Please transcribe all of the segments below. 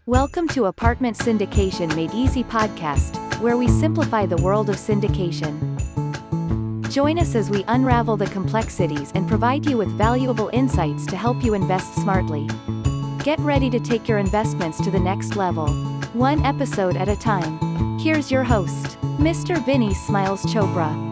Welcome to Apartment Syndication Made Easy podcast, where we simplify the world of syndication. Join us as we unravel the complexities and provide you with valuable insights to help you invest smartly. Get ready to take your investments to the next level, one episode at a time. Here's your host, Mr. Vinny Smiles Chopra.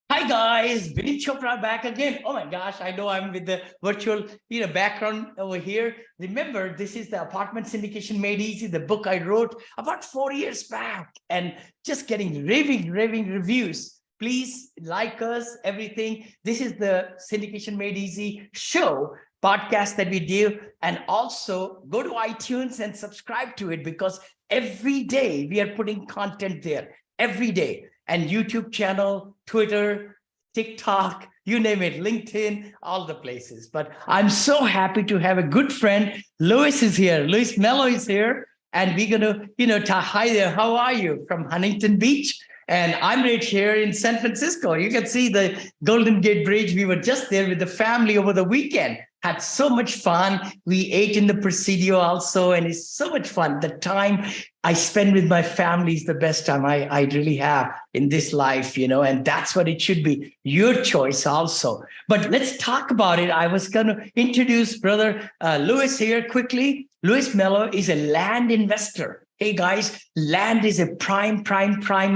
Hi guys, Vinny Chopra back again. Oh my gosh, I know I'm with the virtual, background over here. Remember, this is the Apartment Syndication Made Easy, the book I wrote about 4 years back, and just getting raving reviews. Please like us, everything. This is the Syndication Made Easy show podcast that we do, and also go to iTunes and subscribe to it because every day we are putting content there, every day. And YouTube channel, Twitter, TikTok, you name it, LinkedIn, all the places. But I'm so happy to have a good friend. Louis is here. Louis Mello is here. And we're going to, hi there. How are you? From Huntington Beach. And I'm right here in San Francisco. You can see the Golden Gate Bridge. We were just there with the family over the weekend. Had so much fun. We ate in the Presidio also, and it's so much fun. The time I spend with my family is the best time I really have in this life, and that's what it should be. Your choice also. But let's talk about it. I was going to introduce brother Louis here quickly. Louis Mello is a land investor. Hey guys, land is a prime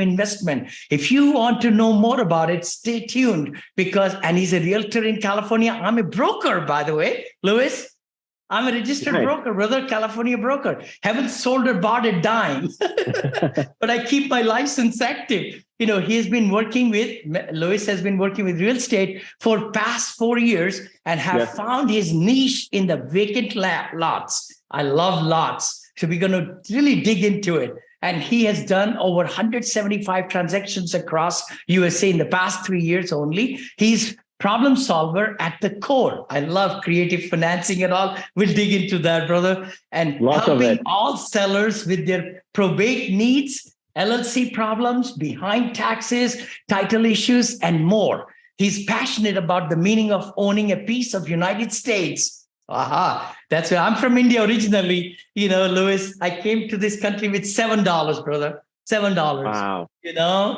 investment. If you want to know more about it, stay tuned and he's a realtor in California. I'm a broker, by the way, Louis. I'm a registered broker, brother, California broker. Haven't sold or bought a dime, but I keep my license active. Louis has been working with real estate for past 4 years and have found his niche in the vacant lots. I love lots. So we're going to really dig into it. And he has done over 175 transactions across USA in the past 3 years only. He's problem solver at the core. I love creative financing and all. We'll dig into that, brother. And helping all sellers with their probate needs, LLC problems, behind taxes, title issues, and more. He's passionate about the meaning of owning a piece of United States. That's where I'm from India originally. Louis, I came to this country with $7, brother. $7. Wow.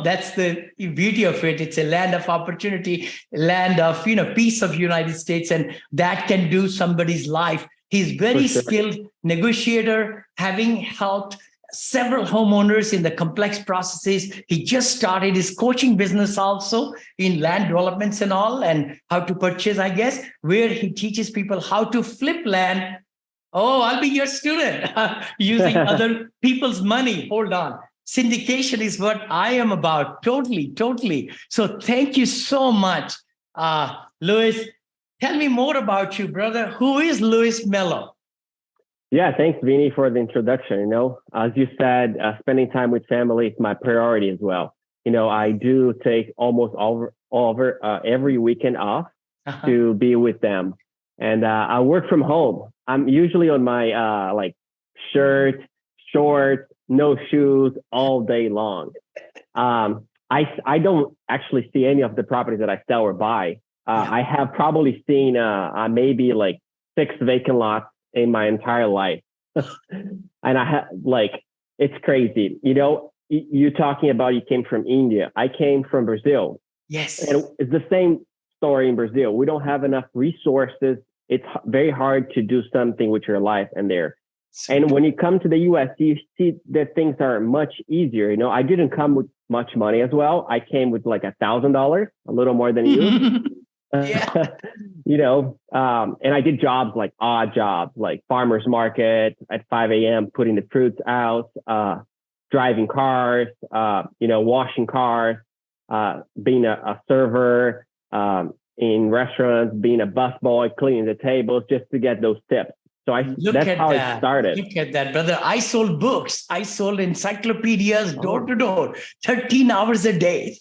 That's the beauty of it. It's a land of opportunity, land of, piece of United States, and that can do somebody's life. He's very skilled negotiator, having helped several homeowners in the complex processes. He just started his coaching business also in land developments and all, and how to purchase, I guess, where he teaches people how to flip land. Oh, I'll be your student using other people's money. Hold on. Syndication is what I am about. Totally. So thank you so much. Louis, tell me more about you, brother. Who is Louis Mello? Yeah, thanks, Vinny, for the introduction. As you said, spending time with family is my priority as well. I do take almost every weekend off to be with them. And I work from home. I'm usually on my shirt, shorts, no shoes all day long. I don't actually see any of the properties that I sell or buy. I have probably seen maybe 6 vacant lots in my entire life. And I have it's crazy. You talking about you came from India. I came from Brazil. Yes. And it's the same story in Brazil. We don't have enough resources. It's very hard to do something with your life and there. And when you come to the US, you see that things are much easier. I didn't come with much money as well. I came with $1,000, a little more than you. And I did jobs odd jobs, like farmer's market at 5 a.m., putting the fruits out, driving cars, washing cars, being a server in restaurants, being a busboy, cleaning the tables just to get those tips. So that's how it started. Look at that, brother. I sold books. I sold encyclopedias door to door, 13 hours a day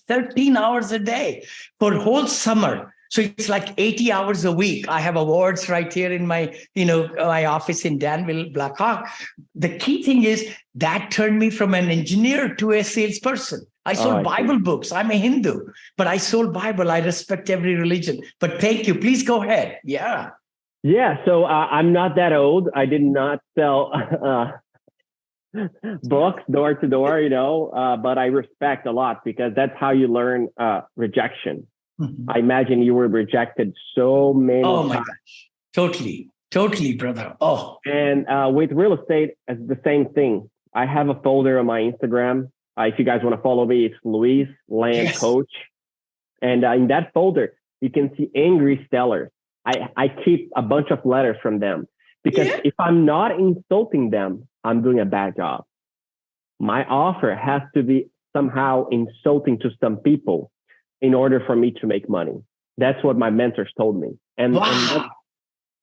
for whole summer. So it's 80 hours a week. I have awards right here in my, my office in Danville, Blackhawk. The key thing is that turned me from an engineer to a salesperson. I sold Bible books. I'm a Hindu, but I sold Bible. I respect every religion. But thank you. Please go ahead. Yeah. Yeah, so I'm not that old. I did not sell books door to door, but I respect a lot because that's how you learn rejection. Mhm. I imagine you were rejected so many Oh my times. gosh. Totally. Totally, brother. Oh, And with real estate, it's the same thing. I have a folder on my Instagram. If you guys want to follow me, it's Luis Land yes. Coach. And in that folder, you can see angry sellers. I keep a bunch of letters from them because Yeah. if I'm not insulting them, I'm doing a bad job. My offer has to be somehow insulting to some people in order for me to make money. That's what my mentors told me. And Wow.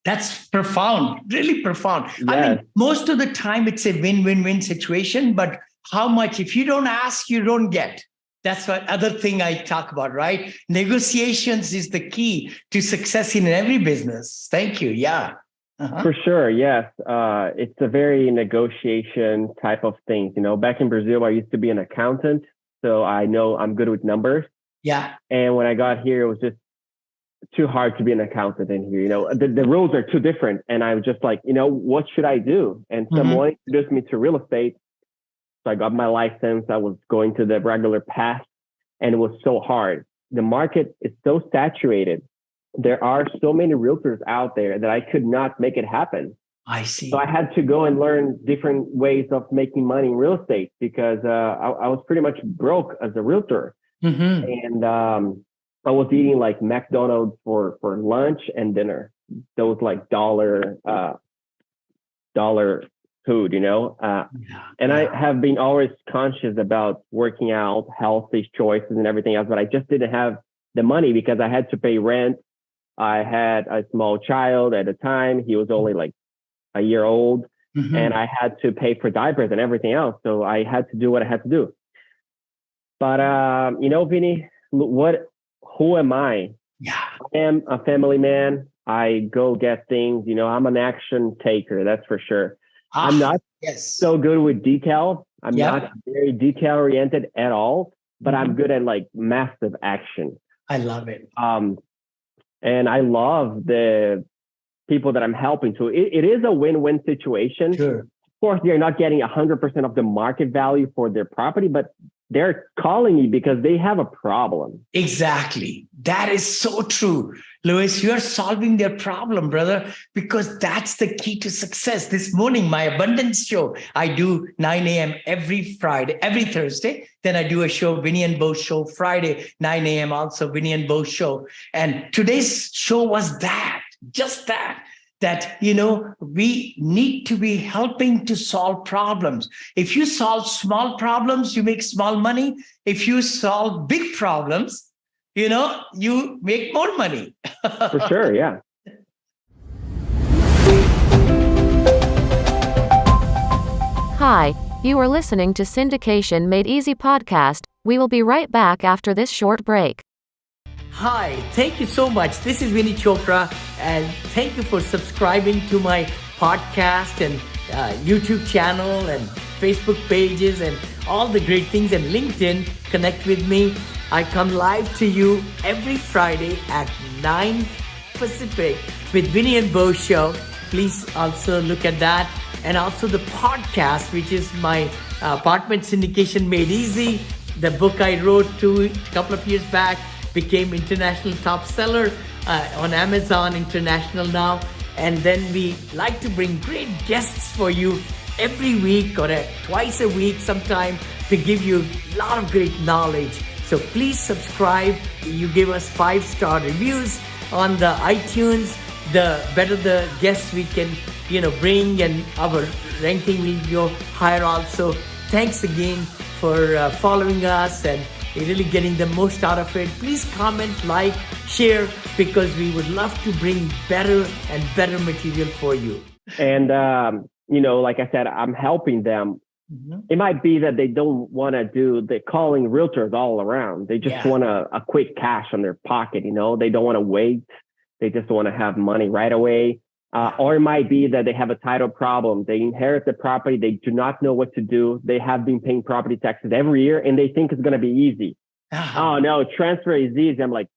That's profound, really profound. I yes, mean, most of the time it's a win-win-win situation, but how much, if you don't ask, you don't get. That's what other thing I talk about, right? Negotiations is the key to success in every business. Thank you. Yeah. Uh-huh. for sure. Yes. It's a very negotiation type of thing. Back in Brazil, I used to be an accountant. So I know I'm good with numbers. Yeah. And when I got here, it was just too hard to be an accountant in here. The rules are too different. And I was just like, what should I do? And Mhm. someone introduced me to real estate. So I got my license. I was going to the regular path and it was so hard. The market is so saturated. There are so many realtors out there that I could not make it happen. I So see. I had to go and learn different ways of making money in real estate because I was pretty much broke as a realtor. Mhm. And I was eating like McDonald's for lunch and dinner. Those like dollar food, Yeah. and I Yeah. have been always conscious about working out, healthy choices, and everything else. But I just didn't have the money because I had to pay rent. I had a small child at the time. He was only like a year old, and Mhm. I had to pay for diapers and everything else. So I had to do what I had to do. But Vinny, who am I? Yeah. I am a family man. I go get things. I'm an action taker. That's for sure. I'm Ah, not yes. so good with detail. I'm not Yep. very detail oriented at all, but I'm Mhm. good at like massive action. I love it. Um, and I love the people that I'm helping to. It is a win-win situation. Sure. Of course, they're not getting 100% of the market value for their property, but they're calling me because they have a problem. Exactly. That is so true. Louis, you're solving their problem, brother, because that's the key to success. This morning, my abundance show, I do 9 a.m. every Friday, every Thursday. Then I do a show, Vinny and Bo show, Friday, 9 a.m. also Vinny and Bo show. And today's show was that, just that. We need to be helping to solve problems. If you solve small problems, you make small money. If you solve big problems, you make more money. For sure, yeah. Hi, you are listening to Syndication Made Easy podcast. We will be right back after this short break. Hi, thank you so much. This is Vinny Chopra, and thank you for subscribing to my podcast and YouTube channel and Facebook pages and all the great things, and LinkedIn. Connect with me. I come live to you every Friday at 9 Pacific with Vinny and Bo show. Please also look at that. And also the podcast, which is my apartment syndication made easy. The book I wrote a couple of years back became international top seller on Amazon International now. And then we like to bring great guests for you every week or twice a week sometime to give you a lot of great knowledge. So please subscribe. You give us 5-star reviews on the iTunes. The better the guests we can, bring, and our ranking will go higher also. Thanks again for following us and really getting the most out of it. Please comment, like, share, because we would love to bring better and better material for you. And, like I said, I'm helping them. Mm-hmm. It might be that they don't want to do the calling realtors all around. They just want a quick cash on their pocket. They don't want to wait. They just want to have money right away. Or it might be that they have a title problem. They inherit the property. They do not know what to do. They have been paying property taxes every year and they think it's going to be easy. Oh no, transfer is easy. I'm like,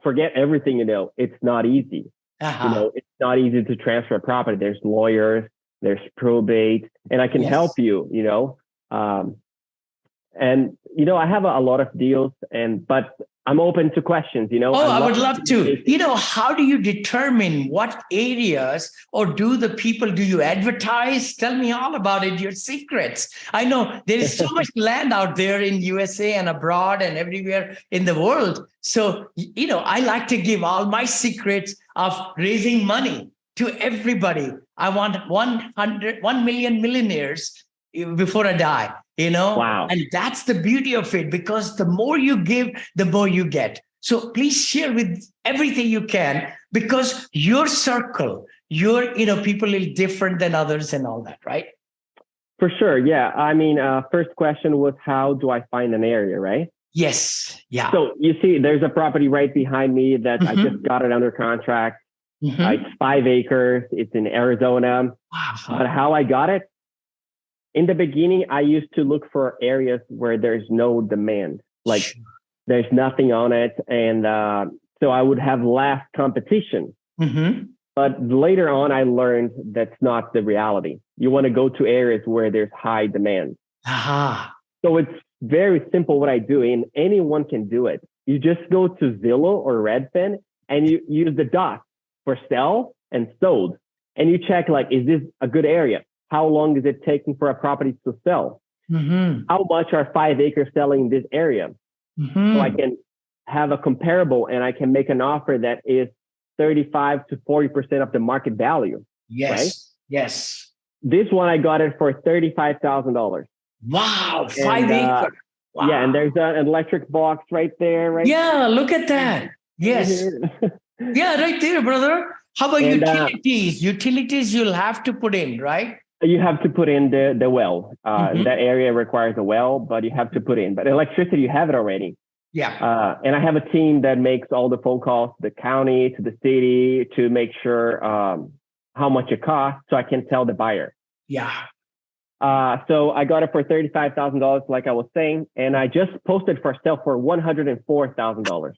forget everything, it's not easy. It's not easy to transfer property. There's lawyers, there's probate, and I can help you, and I have a lot of deals, but I'm open to questions. I would love to. How do you determine what areas, or do you advertise? Tell me all about it, your secrets. I know there is so much land out there in USA and abroad and everywhere in the world. So, I like to give all my secrets of raising money to everybody. I want 1 million millionaires before I die. Wow. And that's the beauty of it, because the more you give, the more you get. So please share with everything you can, because your circle, your people is different than others and all that, right? For sure. Yeah. I mean, first question was, how do I find an area, right? Yes. Yeah. So you see, there's a property right behind me that I just got it under contract. It's 5 acres. It's in Arizona. Wow. But how I got it? In the beginning, I used to look for areas where there's no demand, like there's nothing on it. And so I would have less competition. But later on, I learned that's not the reality. You want to go to areas where there's high demand. So it's very simple what I do, and anyone can do it. You just go to Zillow or Redfin and you use the dots for sell and sold. And you check, like, is this a good area? How long is it taking for a property to sell? How much are 5 acres selling in this area? So I can have a comparable, and I can make an offer that is 35 to 40% of the market value. Yes. Right? Yes. This one, I got it for $35,000. Wow. 5 acres. Wow. Yeah. And there's an electric box right there. Right. Yeah. Look at that. Yes. Yeah. Right there, brother. How about utilities? Utilities you'll have to put in, right? You have to put in the well. That area requires a well, but you have to put in. But electricity, you have it already. Yeah. And I have a team that makes all the phone calls to the county, to the city, to make sure how much it costs, so I can tell the buyer. Yeah. So I got it for $35,000, like I was saying, and I just posted for sale for $104,000.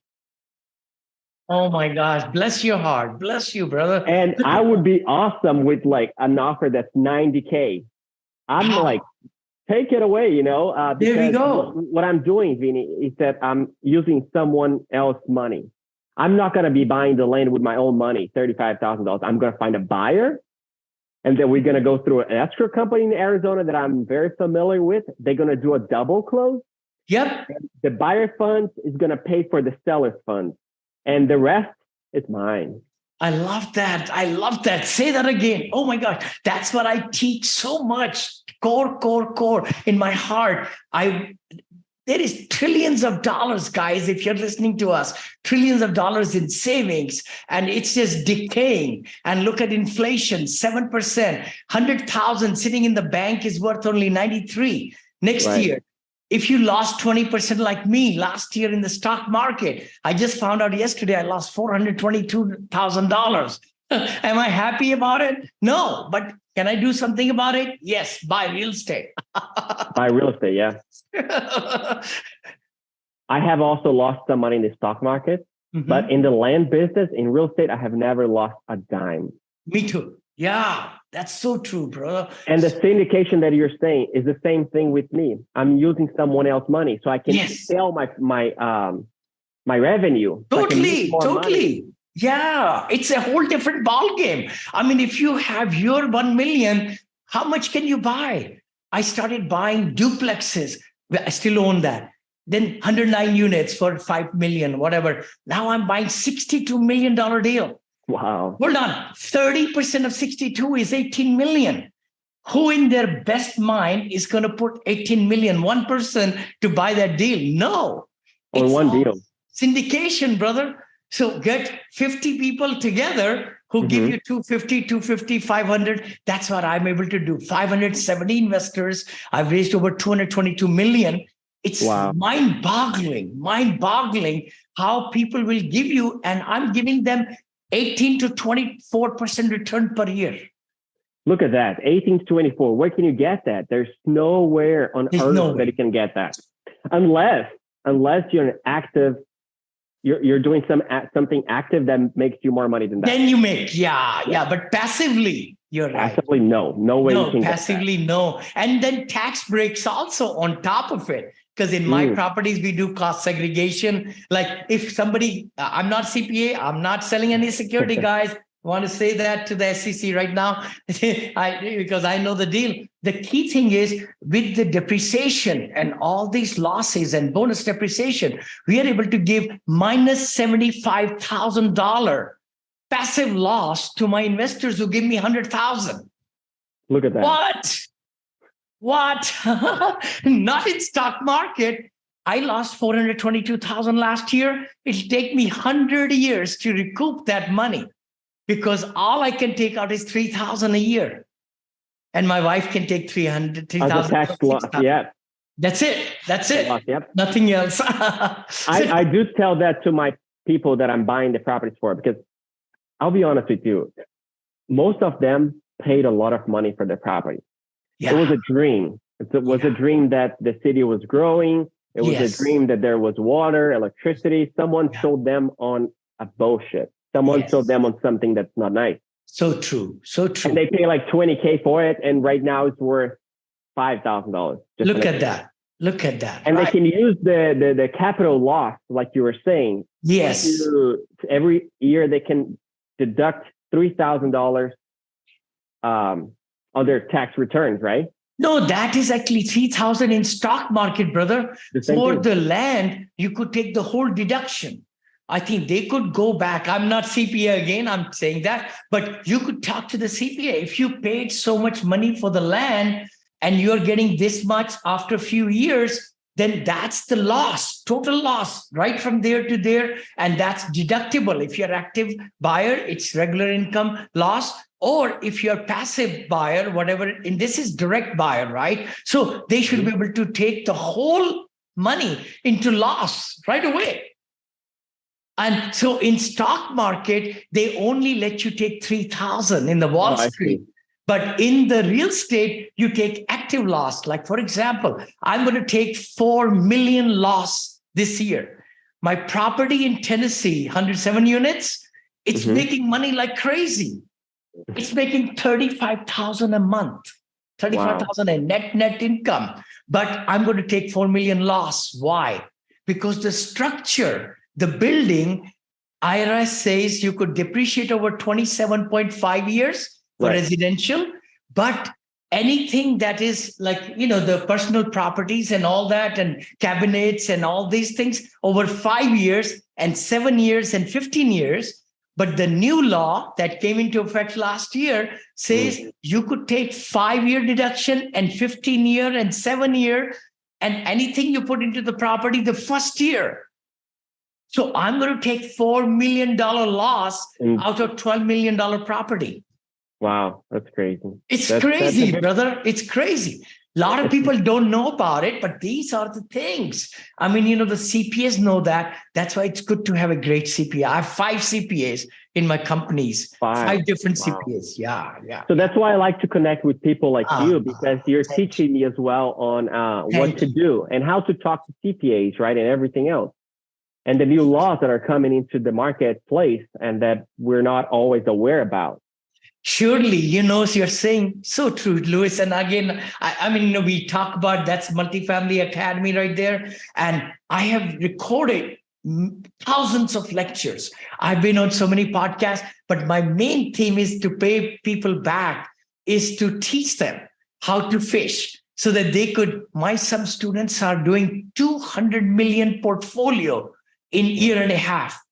Oh my gosh. Bless your heart. Bless you, brother. And I would be awesome with like an offer that's $90K. I'm like, take it away, because there we go. What I'm doing, Vinny, is that I'm using someone else's money. I'm not going to be buying the land with my own money, $35,000. I'm going to find a buyer, and then we're going to go through an escrow company in Arizona that I'm very familiar with. They're going to do a double close. Yep. The buyer funds is going to pay for the seller's funds. And the rest is mine. I love that. I love that. Say that again. Oh my God. That's what I teach so much. Core in my heart. There is trillions of dollars, guys, if you're listening to us, trillions of dollars in savings, and it's just decaying. And look at inflation, 7%, 100,000 sitting in the bank is worth only 93 next year. If you lost 20% like me last year in the stock market, I just found out yesterday I lost $422,000. Am I happy about it? No, but can I do something about it? Yes, buy real estate. Buy real estate, yeah. I have also lost some money in the stock market, but in the land business, in real estate, I have never lost a dime. Me too. Yeah, that's so true, brother. And the syndication that you're saying is the same thing with me. I'm using someone else's money so I can sell my revenue. Totally. Money. Yeah, it's a whole different ball game. I mean, if you have your 1 million, how much can you buy? I started buying duplexes. I still own that. Then 109 units for 5 million, whatever. Now I'm buying $62 million deal. Wow. Hold on. 30% of 62 is 18 million. Who in their best mind is going to put 18 million, one person, to buy that deal? No. On one deal. Syndication, brother. So get 50 people together who give you 250, 500. That's what I'm able to do. 570 investors. I've raised over 222 million. It's mind-boggling how people will give you, and I'm giving them 18 to 24% return per year. Look at that, 18 to 24. Where can you get that? There's nowhere on earth that you can get that. Unless you're an active you're doing something active that makes you more money than that. Then you make, yeah. But passively, you're right. Passively, no way you No, can passively, no. And then tax breaks also on top of it. Because in my properties, we do cost segregation. Like if somebody, I'm not CPA, I'm not selling any security, guys. I want to say that to the SEC right now, because I know the deal. The key thing is with the depreciation and all these losses and bonus depreciation, we are able to give minus $75,000 passive loss to my investors who give me 100,000. Look at that. What? Not in stock market. I lost 422,000 last year. It'll take me 100 years to recoup that money because all I can take out is 3,000 a year. And my wife can take 3,000. As a tax loss, yeah. That's it. Loss, yep. Nothing else. I do tell that to my people that I'm buying the properties for, because I'll be honest with you, most of them paid a lot of money for their property. Yeah. It was a dream. It was a dream that the city was growing. It was a dream that there was water, electricity. Someone sold them on a bullshit. Someone sold them on something that's not nice. So true. And they pay like $20,000 for it, and right now it's worth $5,000. Look at that. And they can use the capital loss, like you were saying. Yes. Every year they can deduct $3,000 on their tax returns, right? No, that is actually 3,000 in stock market, brother. For the land, you could take the whole deduction. I think they could go back. I'm not CPA again, I'm saying that, but you could talk to the CPA. If you paid so much money for the land and you're getting this much after a few years, then that's the loss, total loss, right from there to there. And that's deductible. If you're active buyer, it's regular income loss. Or if you're passive buyer, whatever, and this is direct buyer, right? So they should be able to take the whole money into loss right away. And so in stock market, they only let you take 3,000 in the Wall Street. But in the real estate, you take active loss. Like, for example, I'm going to take 4 million loss this year. My property in Tennessee, 107 units, it's making money like crazy. It's making 35,000 a month, 35,000 a net income. But I'm going to take 4 million loss. Why? Because the structure, the building, IRS says you could depreciate over 27.5 years for residential, but anything that is like, the personal properties and all that, and cabinets and all these things over 5 years and 7 years and 15 years. But the new law that came into effect last year says you could take 5-year deduction and 15-year and 7-year and anything you put into the property the first year. So I'm going to take $4 million loss out of $12 million property. Wow, that's crazy. It's crazy, brother. It's crazy. A lot of people don't know about it, but these are the things. I mean, the CPAs know that. That's why it's good to have a great CPA. I have 5 CPAs in my companies, 5 different CPAs. Yeah. So that's why I like to connect with people like you, because you're teaching me as well on what to do and how to talk to CPAs, right? And everything else. And the new laws that are coming into the marketplace and that we're not always aware about. Surely, you're saying so true, Louis. And again, I mean, we talk about that's Multifamily Academy right there. And I have recorded thousands of lectures. I've been on so many podcasts, but my main theme is to pay people back, is to teach them how to fish so that they could, some students are doing 200 million portfolio in year and a half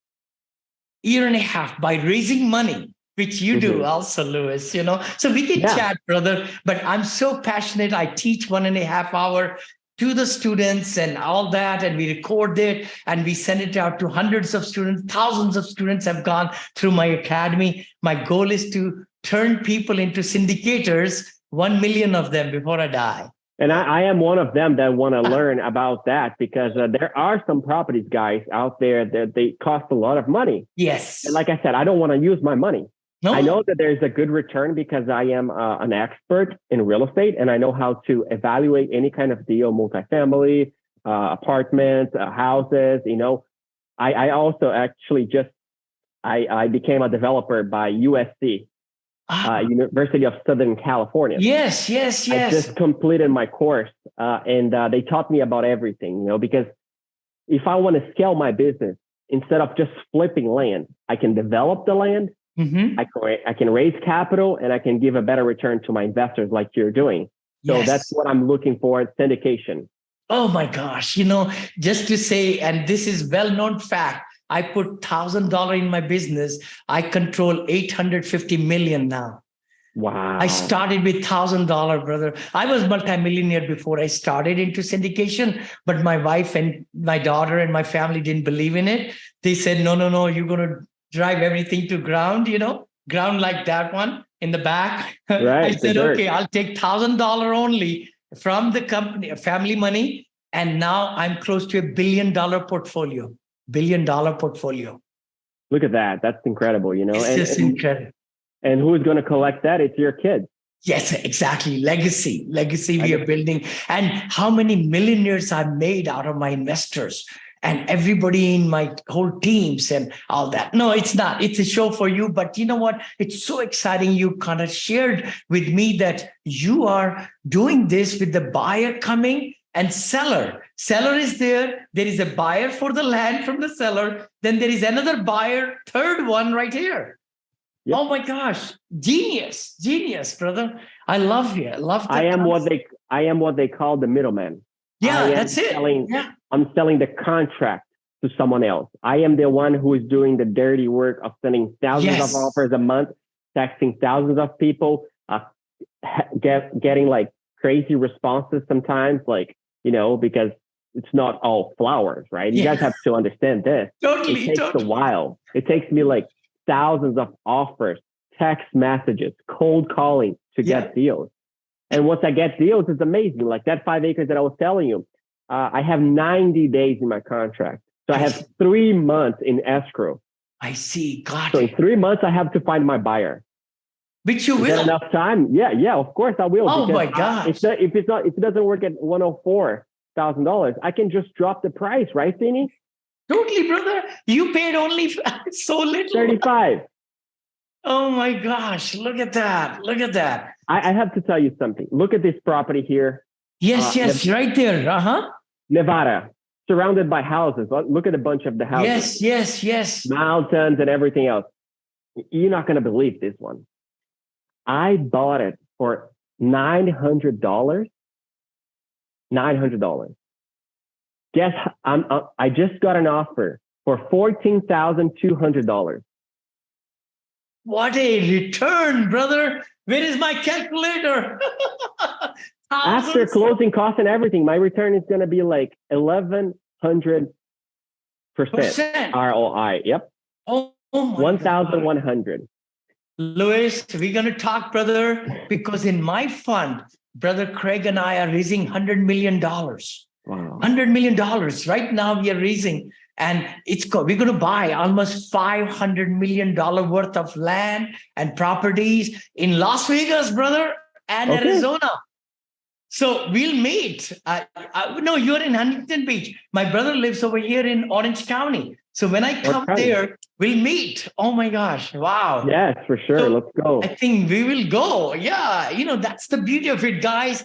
by raising money, which you do also, Louis, So we can chat, brother, but I'm so passionate. I teach 1.5 hours to the students and all that, and we record it and we send it out to hundreds of students. Thousands of students have gone through my academy. My goal is to turn people into syndicators, 1 million of them before I die. And I am one of them that want to learn about that, because there are some properties, guys, out there that they cost a lot of money. Yes. And like I said, I don't want to use my money. No. I know that there's a good return because I am an expert in real estate, and I know how to evaluate any kind of deal, multifamily, apartments, houses, I also actually I became a developer by USC, University of Southern California. Yes, yes, I yes. just completed my course, and they taught me about everything, because if I want to scale my business, instead of just flipping land, I can develop the land, Mm-hmm. I can raise capital, and I can give a better return to my investors like you're doing. So Yes. that's what I'm looking for, syndication. Oh my gosh, just to say, and this is well-known fact, I put $1,000 in my business. I control 850 million now. Wow. I started with $1,000, brother. I was multimillionaire before I started into syndication, but my wife and my daughter and my family didn't believe in it. They said, no, you're going to drive everything to ground, ground like that one in the back. Right, I said, okay, I'll take $1,000 only from the company, family money. And now I'm close to $1 billion portfolio, $1 billion portfolio. Look at that. That's incredible, It's just incredible. And who's going to collect that? It's your kids. Yes, exactly. Legacy we are building. And how many millionaires I've made out of my investors and everybody in my whole teams and all that. No, it's not. It's a show for you. But you know what? It's so exciting. You kind of shared with me that you are doing this with the buyer coming and seller. Seller is there. There is a buyer for the land from the seller. Then there is another buyer, third one right here. Yep. Oh my gosh. Genius, brother. I love you. I love that. I am what they call the middleman. Yeah, that's it. I'm selling the contract to someone else. I am the one who is doing the dirty work of sending thousands of offers a month, texting thousands of people, getting like crazy responses sometimes, because it's not all flowers, right? You guys have to understand this. Totally. It takes a while. It takes me like thousands of offers, text messages, cold calling to get deals. And once I get deals, it's amazing. Like that 5 acres that I was telling you, I have 90 days in my contract. So I have 3 months in escrow. I see. Got so in 3 months, I have to find my buyer. Which you will. Is that enough time? Yeah, of course I will. Oh my gosh. If it doesn't work at $104,000, I can just drop the price, right, Vinny? Totally, brother. You paid only so little. 35. Oh my gosh. Look at that. I have to tell you something. Look at this property here. Yes, right there. Nevada, surrounded by houses. Look at a bunch of the houses. Yes. Mountains and everything else. You're not going to believe this one. I bought it for $900. $900. Guess I just got an offer for $14,200. What a return, brother. Where is my calculator? After closing costs and everything, my return is going to be like 1,100% ROI. Yep. Oh my 1,100. Louis, we're going to talk, brother, because in my fund, brother Craig and I are raising $100 million. Wow. $100 million. Right now we are raising, and we're going to buy almost $500 million worth of land and properties in Las Vegas, brother, and Arizona. So we'll meet. No, you're in Huntington Beach. My brother lives over here in Orange County. So when I come there, we'll meet. Oh my gosh. Wow. Yes, for sure. So let's go. I think we will go. Yeah. That's the beauty of it, guys.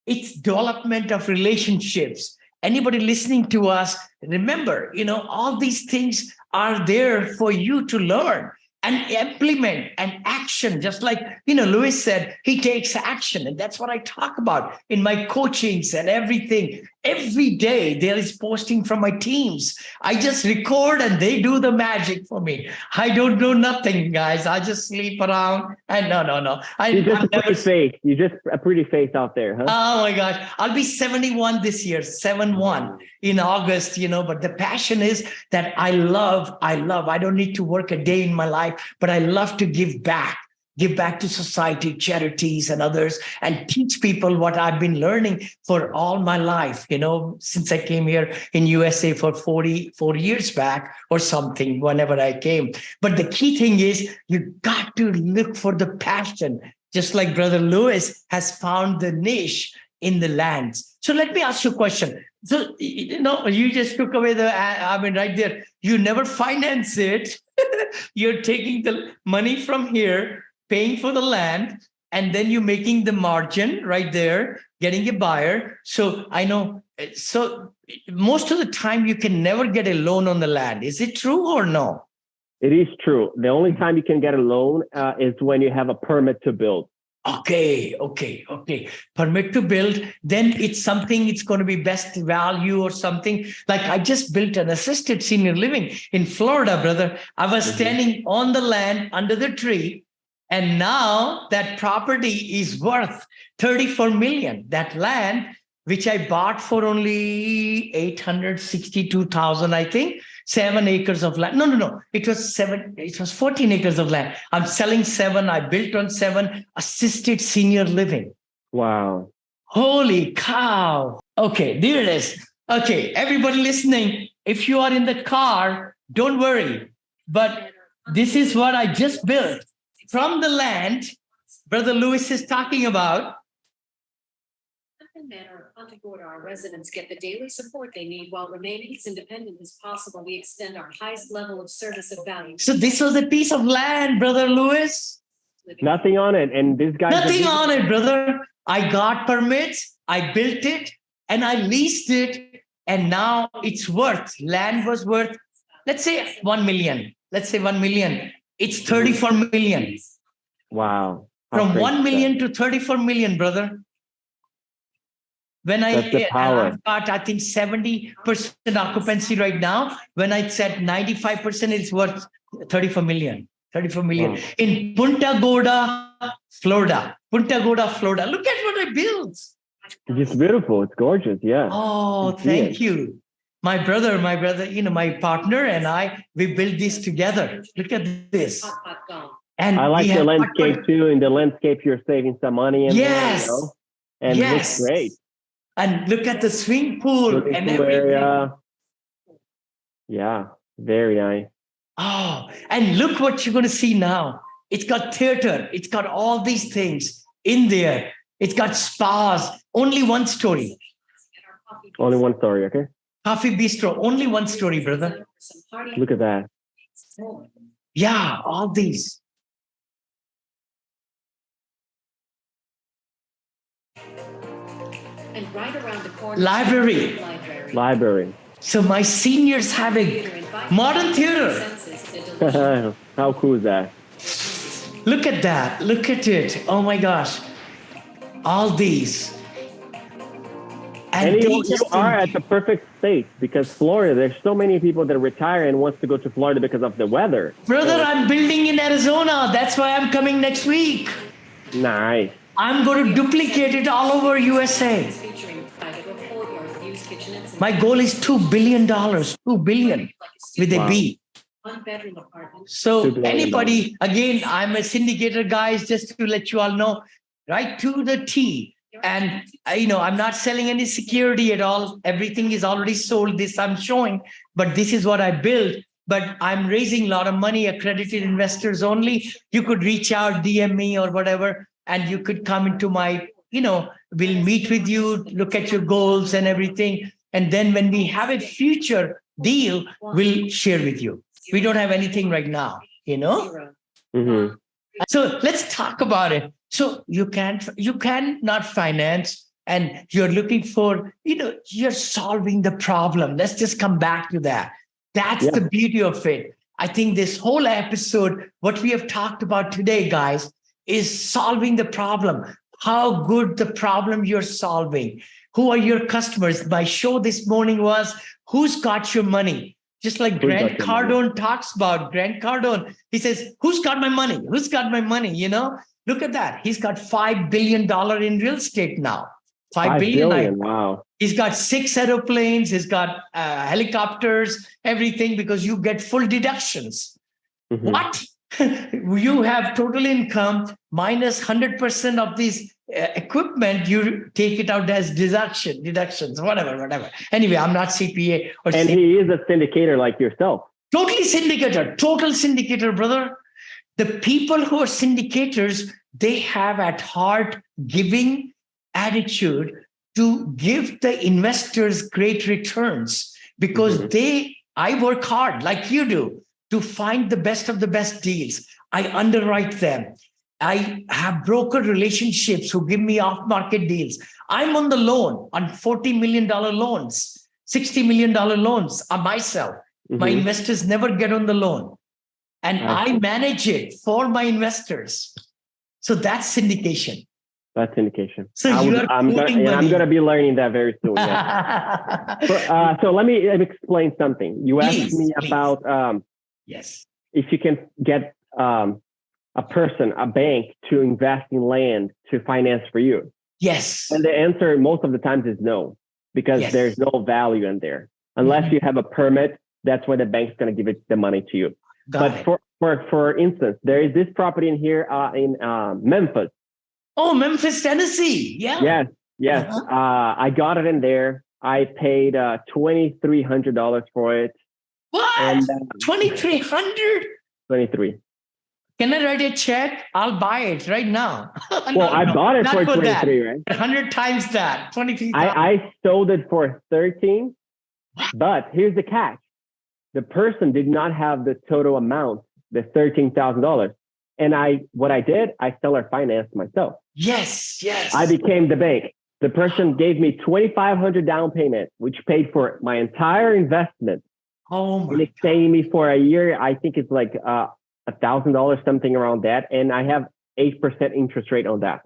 It's development of relationships. Anybody listening to us, remember, all these things are there for you to learn and implement and action. Just like, Louis said, he takes action. And that's what I talk about in my coachings and everything. Every day there is posting from my teams. I just record and they do the magic for me. I don't do nothing, guys. I just sleep around. And no. You're just pretty face. You're just a pretty face out there, huh? Oh my gosh. I'll be 71 this year, 71 in August, but the passion is that I love. I don't need to work a day in my life, but I love to give back to society, charities and others, and teach people what I've been learning for all my life, since I came here in USA for 44 years back or something, whenever I came. But the key thing is you got to look for the passion, just like Brother Louis has found the niche in the lands. So let me ask you a question. So, you just took away right there. You never finance it. You're taking the money from here, paying for the land, and then you're making the margin right there, getting a buyer. So I know. So most of the time you can never get a loan on the land. Is it true or no? It is true. The only time you can get a loan is when you have a permit to build. Okay. Permit to build, then it's going to be best value or something. Like I just built an assisted senior living in Florida, brother. I was standing on the land under the tree, and now that property is worth 34 million. That land, which I bought for only 862,000, I think. 7 acres of land. No. It was 14 acres of land. I'm selling 7. I built on 7. Assisted senior living. Wow. Holy cow. Okay, there it is. Okay, everybody listening, if you are in the car, don't worry. But this is what I just built from the land Brother Lewis is talking about. Manner of Punta Gorda, our residents get the daily support they need while remaining as independent as possible. We extend our highest level of service of value. So this was a piece of land, Brother Lewis. Nothing on it. And this guy. Nothing on it, brother. I got permits. I built it and I leased it. And now it's land was worth, let's say 1 million. Let's say 1 million. It's 34 million. Wow. From 1 million to 34 million, brother. When I've got, I think 70% occupancy right now. When I said 95%, it's worth 34 million. 34 million. Wow. In Punta Gorda, Florida. Look at what I built. It's beautiful. It's gorgeous. Yeah. Oh, thank you. My brother, my partner and I, we built this together. Look at this. And I like the landscape too. In the landscape, you're saving some money. Yes. There, And it looks great. And look at the swimming pool and everything. Area. Yeah, very nice. Oh, and look what you're going to see now. It's got theater. It's got all these things in there. It's got spas. Only 1 story. Only 1 story, okay? Coffee bistro. Only 1 story, brother. Look at that. Yeah, all these. And right around the corner, library. So my seniors have a modern theater. How cool is that? Look at that. Look at it. Oh my gosh. All these. And you are at the perfect state because Florida, there's so many people that retire and wants to go to Florida because of the weather. Brother, I'm building in Arizona. That's why I'm coming next week. Nice. I'm going to duplicate it all over USA. My goal is $2 billion. 2 billion with a B. So anybody, again, I'm a syndicator, guys, just to let you all know, right to the T. And, I'm not selling any security at all. Everything is already sold. This I'm showing, but this is what I built. But I'm raising a lot of money, accredited investors only. You could reach out, DM me or whatever, and you could come into my, we'll meet with you, look at your goals and everything. And then when we have a future deal, we'll share with you. We don't have anything right now, Mm-hmm. So let's talk about it. So you cannot finance, and you're looking for, you're solving the problem. Let's just come back to that. That's the beauty of it. I think this whole episode, what we have talked about today, guys, is solving the problem. How good the problem you're solving. Who are your customers? My show this morning was, who's got your money? Just like Grant Cardone talks about. Grant Cardone, he says, who's got my money? Who's got my money? Look at that. He's got $5 billion in real estate now. $5 billion. Wow. He's got 6 airplanes. He's got helicopters, everything, because you get full deductions. Mm-hmm. What? You have total income minus 100% of these equipment, you take it out as deductions, whatever. Anyway, I'm not CPA. And he is a syndicator like yourself. Total syndicator, brother. The people who are syndicators, they have at heart giving attitude, to give the investors great returns because I work hard like you do to find the best of the best deals. I underwrite them. I have broker relationships who give me off-market deals. I'm on the loan on $40 million loans, $60 million loans myself. My investors never get on the loan. And I manage it for my investors. So that's syndication. That's syndication. So I'm going to be learning that very soon. Yeah. So let me explain something. You asked me about yes, if you can get a bank to invest in land to finance for you. Yes. And the answer most of the times is no, because there's no value in there. Unless you have a permit, that's where the bank's going to give the money to you. For instance, there is this property in here in Memphis. Oh, Memphis, Tennessee. Yeah. Yes. I got it in there. I paid $2,300 for it. What? And $2,300? 23. Can I write a check? I'll buy it right now. I bought it for 23, right? 100 times that. 23. I sold it for 13. But here's the catch. The person did not have the total amount, the $13,000. And what I did, I seller financed myself. Yes. I became the bank. The person gave me $2,500 down payment, which paid for my entire investment. Oh my! And it's paying me for a year. I think it's like $1,000, something around that, and I have 8% interest rate on that.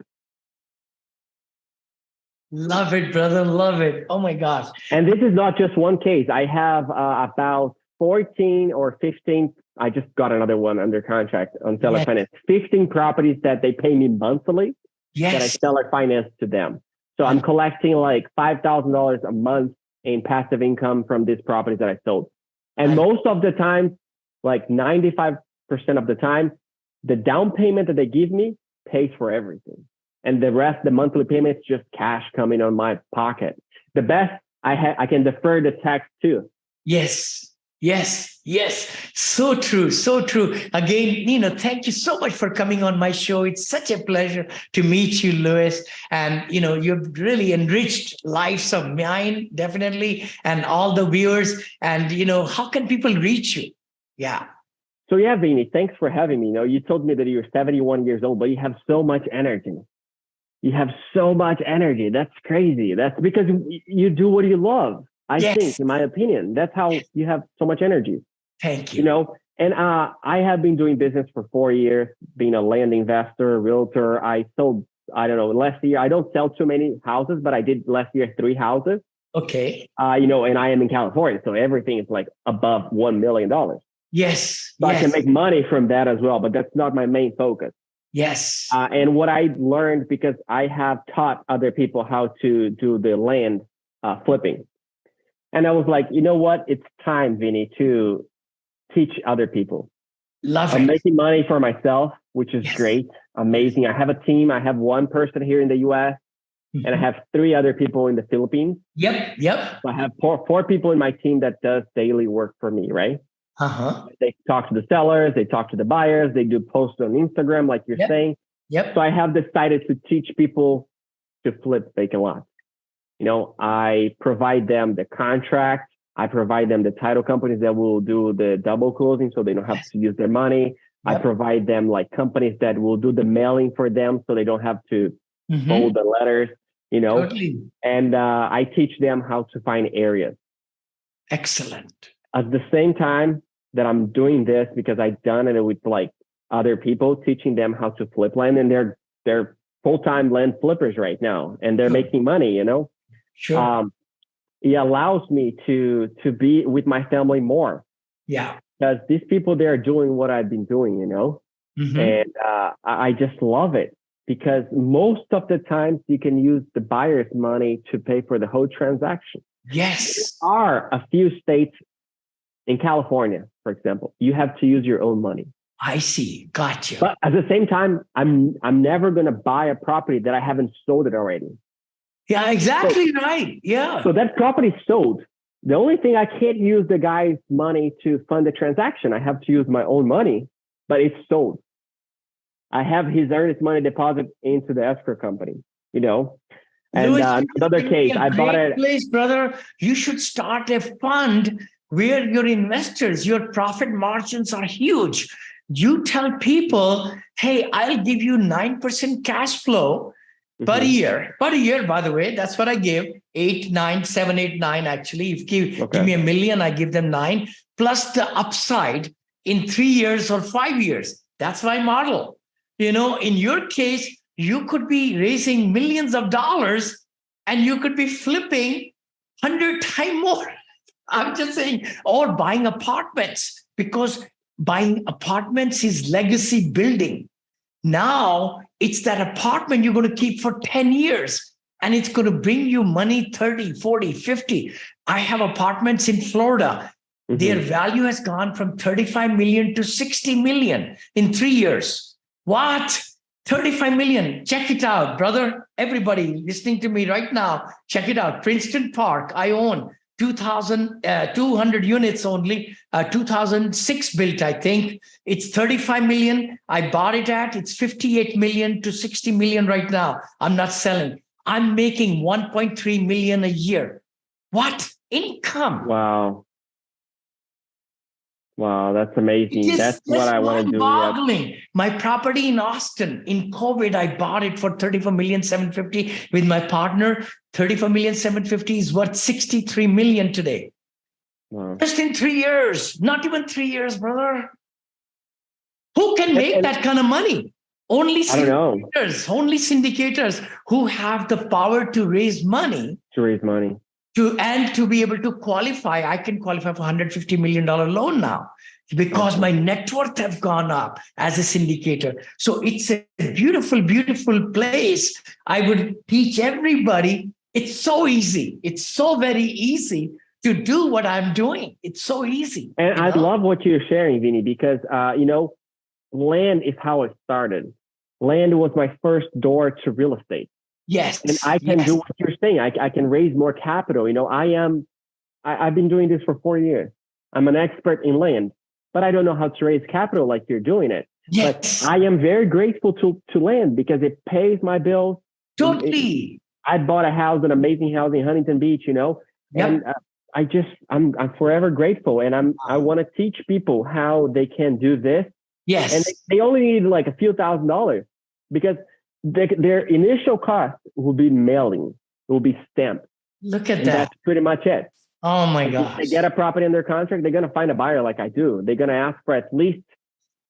Love it, brother. Love it. Oh my gosh! And this is not just one case. I have about 14 or 15. I just got another one under contract on seller finance. 15 properties that they pay me monthly that I seller finance to them. So I'm collecting like $5,000 a month in passive income from these properties that I sold. And most of the time, like 95% of the time, the down payment that they give me pays for everything. And the rest, the monthly payment is just cash coming on my pocket. The best, I can defer the tax too. Yes. So true. Again, thank you so much for coming on my show. It's such a pleasure to meet you, Louis. And, you've really enriched lives of mine, definitely, and all the viewers. And, how can people reach you? Yeah. So yeah, Vinny, thanks for having me. You told me that you're 71 years old, but you have so much energy. That's crazy. That's because you do what you love. I think, in my opinion, that's how you have so much energy. Thank you. And I have been doing business for 4 years, being a land investor, realtor. I sold, last year, I don't sell too many houses, but I did last year 3 houses. Okay. And I am in California, so everything is like above $1 million. Yes. So I can make money from that as well, but that's not my main focus. Yes. And what I learned, because I have taught other people how to do the land flipping. And I was like, you know what? It's time, Vinny, to teach other people. I'm making money for myself, which is great. Amazing. I have a team. I have 1 person here in the US and I have 3 other people in the Philippines. Yep. So I have 4 people in my team that does daily work for me, right? They talk to the sellers, they talk to the buyers, they do posts on Instagram, like you're saying. So I have decided to teach people to flip vacant lots. I provide them the contract. I provide them the title companies that will do the double closing so they don't have to use their money. I provide them like companies that will do the mailing for them so they don't have to fold the letters, Totally. And I teach them how to find areas. Excellent. At the same time that I'm doing this, because I've done it with like other people, teaching them how to flip land, and they're full-time land flippers right now, and they're making money, Sure. It allows me to be with my family more. Yeah. Because these people, they're doing what I've been doing, and I just love it, because most of the times you can use the buyer's money to pay for the whole transaction. Yes. There are a few states in California, for example, you have to use your own money. I see. Gotcha. But at the same time, I'm never going to buy a property that I haven't sold it already. Yeah, exactly right. Yeah. So that property sold. The only thing, I can't use the guy's money to fund the transaction. I have to use my own money, but it's sold. I have his earnest money deposit into the escrow company, And Louis, another case, I bought great it. place, brother. You should start a fund where your investors, your profit margins are huge. You tell people, hey, I'll give you 9% cash flow per year. Per year, by the way, that's what I give. 8, 9, 7, 8, 9. Actually, if you give me $1 million, I give them 9 plus the upside in 3 years or 5 years. That's my model. You know, in your case, you could be raising millions of dollars and you could be flipping 100 times more. I'm just saying, or buying apartments, because buying apartments is legacy building. Now it's that apartment you're going to keep for 10 years and it's going to bring you money 30, 40, 50. I have apartments in Florida. Their value has gone from 35 million to 60 million in 3 years. What? 35 million. Check it out, brother. Everybody listening to me right now, check it out. Princeton Park, I own 200 units only, 2006 built, I think. It's 35 million. I bought it at, it's 58 million to 60 million right now. I'm not selling. I'm making 1.3 million a year. What? Income. Wow. Wow, that's amazing. That's what I want to do. Boggling. My property in Austin, in COVID, I bought it for 34,750,000 with my partner. 34,750,000 is worth 63 million today. Wow. Just in 3 years, not even 3 years, brother. Who can make that kind of money? Only syndicators, who have the power to raise money. To be able to qualify. I can qualify for $150 million loan now because my net worth have gone up as a syndicator. So it's a beautiful, beautiful place. I would teach everybody. It's so easy. It's so very easy to do what I'm doing. It's so easy. And I love what you're sharing, Vinny, because, land is how it started. Land was my first door to real estate. Yes. And I can do what you're saying. I can raise more capital. You know, I've been doing this for 4 years. I'm an expert in land, but I don't know how to raise capital like you're doing it. Yes. But I am very grateful to land because it pays my bills. Totally. I bought a house, an amazing house in Huntington Beach, and I'm forever grateful. And I want to teach people how they can do this. Yes. And they only need like a few $1,000s because their initial cost will be mailing, it will be stamped. Look at that. That's pretty much it. Oh my gosh. If they get a property in their contract, they're going to find a buyer like I do. They're going to ask for at least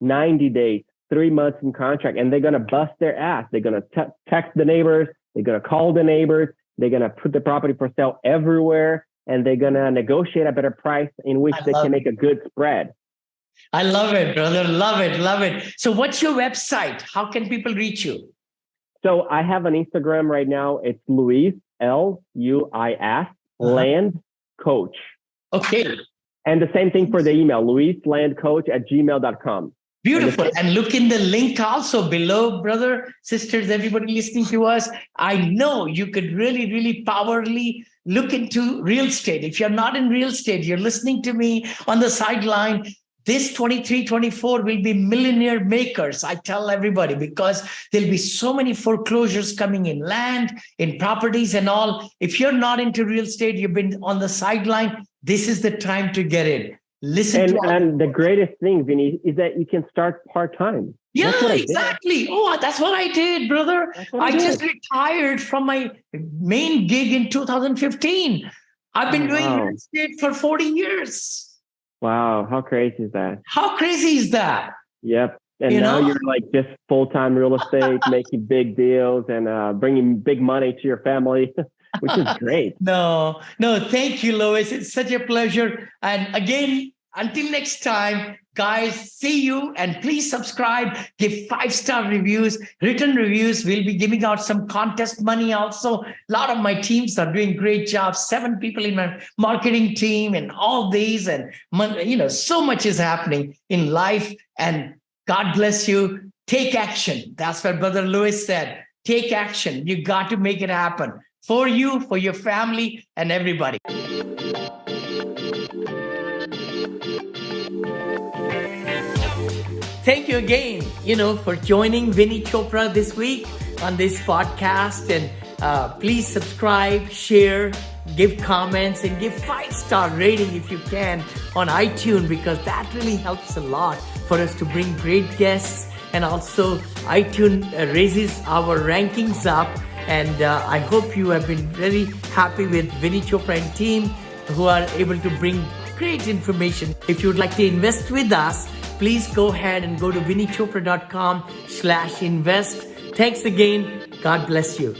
90 days, 3 months in contract, and they're going to bust their ass. They're going to text the neighbors. They're going to call the neighbors. They're going to put the property for sale everywhere, and they're going to negotiate a better price in which they can make a good spread. I love it, brother. Love it. Love it. So what's your website? How can people reach you? So I have an Instagram right now. It's Luis, Luis, Land Coach. Okay. And the same thing for the email, luislandcoach@gmail.com. Beautiful. And look in the link also below, brother, sisters, everybody listening to us. I know you could really, really powerfully look into real estate. If you're not in real estate, you're listening to me on the sideline. This 23, 24 will be millionaire makers. I tell everybody, because there'll be so many foreclosures coming in land, in properties and all. If you're not into real estate, you've been on the sideline, this is the time to get in. And the greatest thing, Vinny, is that you can start part-time. Yeah, exactly. Oh, that's what I did, brother. I just retired from my main gig in 2015. I've been doing real estate for 40 years. Wow, how crazy is that? How crazy is that? Yep. And you're like just full-time real estate, making big deals and bringing big money to your family, which is great. No, thank you, Lois. It's such a pleasure. And again, until next time, guys, see you. And please subscribe, give 5-star reviews, written reviews. We'll be giving out some contest money also. A lot of my teams are doing great jobs. 7 people in my marketing team and all these. And, so much is happening in life. And God bless you. Take action. That's what Brother Lewis said. Take action. You got to make it happen for you, for your family, and everybody. Thank you again, for joining Vinny Chopra this week on this podcast. And Please subscribe, share, give comments, and give 5-star rating if you can on iTunes, because that really helps a lot for us to bring great guests. And also iTunes raises our rankings up. And I hope you have been very happy with Vinny Chopra and team, who are able to bring great information. If you would like to invest with us, please go ahead and go to vinnychopra.com/invest. Thanks again. God bless you.